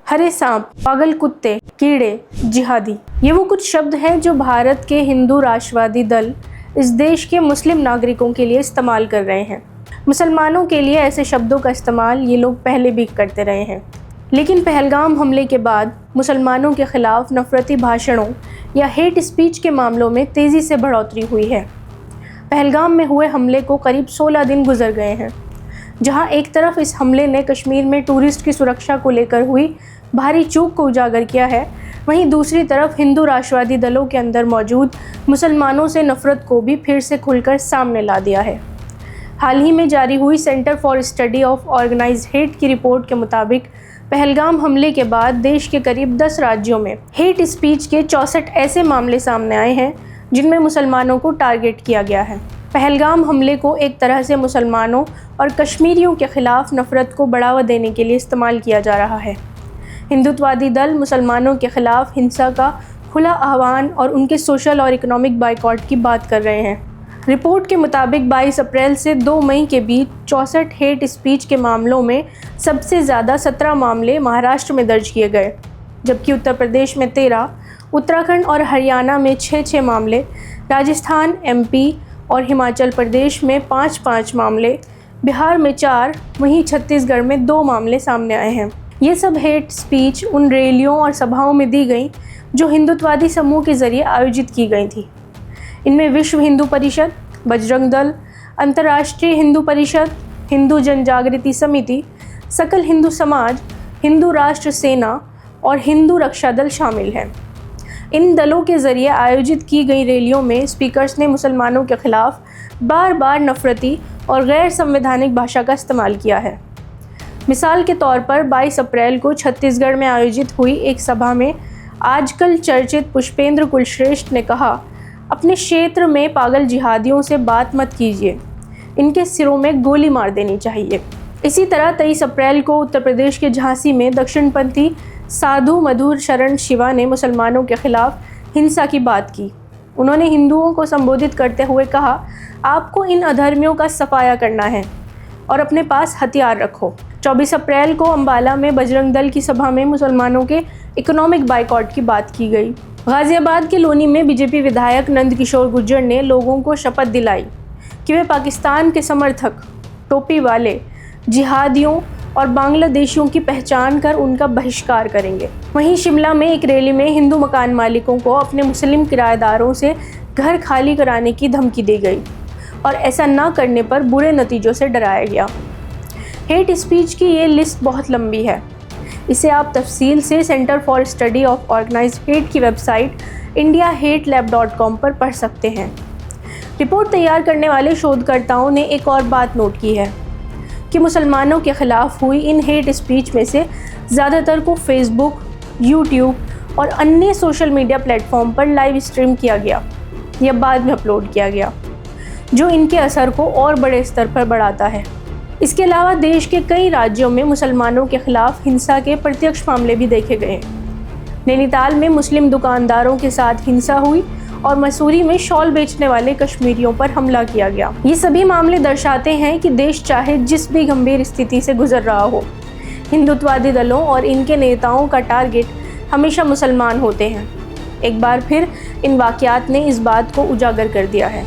हरे सांप, पागल कुत्ते, कीड़े, जिहादी, ये वो कुछ शब्द हैं जो भारत के हिंदू राष्ट्रवादी दल इस देश के मुस्लिम नागरिकों के लिए इस्तेमाल कर रहे हैं। मुसलमानों के लिए ऐसे शब्दों का इस्तेमाल ये लोग पहले भी करते रहे हैं, लेकिन पहलगाम हमले के बाद मुसलमानों के खिलाफ नफरती भाषणों या हेट स्पीच के मामलों में तेज़ी से बढ़ोतरी हुई है। पहलगाम में हुए हमले को करीब 16 दिन गुजर गए हैं। जहां एक तरफ इस हमले ने कश्मीर में टूरिस्ट की सुरक्षा को लेकर हुई भारी चूक को उजागर किया है, वहीं दूसरी तरफ हिंदू राष्ट्रवादी दलों के अंदर मौजूद मुसलमानों से नफरत को भी फिर से खुलकर सामने ला दिया है। हाल ही में जारी हुई Center for Study of Organized Hate की रिपोर्ट के मुताबिक पहलगाम हमले के बाद देश के करीब 10 राज्यों में हेट स्पीच के 64 ऐसे मामले सामने आए हैं जिनमें मुसलमानों को टारगेट किया गया है। पहलगाम हमले को एक तरह से मुसलमानों और कश्मीरियों के खिलाफ नफरत को बढ़ावा देने के लिए इस्तेमाल किया जा रहा है। हिंदुत्ववादी दल मुसलमानों के खिलाफ हिंसा का खुला आह्वान और उनके सोशल और इकोनॉमिक बाइकॉट की बात कर रहे हैं। रिपोर्ट के मुताबिक 22 अप्रैल से 2 मई के बीच 64 हेट स्पीच के मामलों में सबसे ज़्यादा 17 मामले महाराष्ट्र में दर्ज किए गए, जबकि उत्तर प्रदेश में 13, उत्तराखंड और हरियाणा में 6 मामले, राजस्थान, एमपी और हिमाचल प्रदेश में 5 मामले, बिहार में 4, वहीं छत्तीसगढ़ में 2 मामले सामने आए हैं। ये सब हेट स्पीच उन रैलियों और सभाओं में दी गई जो हिंदुत्ववादी समूह के ज़रिए आयोजित की गई थी। इनमें विश्व हिंदू परिषद, बजरंग दल, अंतर्राष्ट्रीय हिंदू परिषद, हिंदू जनजागृति समिति, सकल हिंदू समाज, हिंदू राष्ट्र सेना और हिंदू रक्षा दल शामिल हैं। इन दलों के ज़रिए आयोजित की गई रैलियों में स्पीकर्स ने मुसलमानों के खिलाफ बार बार नफरती और गैर संवैधानिक भाषा का इस्तेमाल किया है। मिसाल के तौर पर 22 अप्रैल को छत्तीसगढ़ में आयोजित हुई एक सभा में आजकल चर्चित पुष्पेंद्र कुलश्रेष्ठ ने कहा, अपने क्षेत्र में पागल जिहादियों से बात मत कीजिए, इनके सिरों में गोली मार देनी चाहिए। इसी तरह 23 अप्रैल को उत्तर प्रदेश के झांसी में दक्षिणपंथी साधु मधुर शरण शिवा ने मुसलमानों के खिलाफ हिंसा की बात की। उन्होंने हिंदुओं को संबोधित करते हुए कहा, आपको इन अधर्मियों का सफाया करना है और अपने पास हथियार रखो। 24 अप्रैल को अंबाला में बजरंग दल की सभा में मुसलमानों के इकोनॉमिक बाइकॉट की बात की गई। गाजियाबाद के लोनी में बीजेपी विधायक नंद किशोर गुर्जर ने लोगों को शपथ दिलाई कि वे पाकिस्तान के समर्थक, टोपी वाले, जिहादियों और बांग्लादेशियों की पहचान कर उनका बहिष्कार करेंगे। वहीं शिमला में एक रैली में हिंदू मकान मालिकों को अपने मुस्लिम किराएदारों से घर खाली कराने की धमकी दी गई और ऐसा न करने पर बुरे नतीजों से डराया गया। हेट स्पीच की ये लिस्ट बहुत लंबी है। इसे आप तफसील से Center for Study of Organized Hate की वेबसाइट indiaHateLab.com पर पढ़ सकते हैं। रिपोर्ट तैयार करने वाले शोधकर्ताओं ने एक और बात नोट की है कि मुसलमानों के खिलाफ हुई इन हेट स्पीच में से ज़्यादातर को फेसबुक, यूट्यूब और अन्य सोशल मीडिया प्लेटफॉर्म पर लाइव स्ट्रीम किया गया या बाद में अपलोड किया गया, जो इनके असर को और बड़े स्तर पर बढ़ाता है। इसके अलावा देश के कई राज्यों में मुसलमानों के खिलाफ हिंसा के प्रत्यक्ष मामले भी देखे गए। नैनीताल में मुस्लिम दुकानदारों के साथ हिंसा हुई और मसूरी में शॉल बेचने वाले कश्मीरियों पर हमला किया गया। ये सभी मामले दर्शाते हैं कि देश चाहे जिस भी गंभीर स्थिति से गुजर रहा हो, हिंदुत्ववादी दलों और इनके नेताओं का टारगेट हमेशा मुसलमान होते हैं। एक बार फिर इन वाक़यात ने इस बात को उजागर कर दिया है।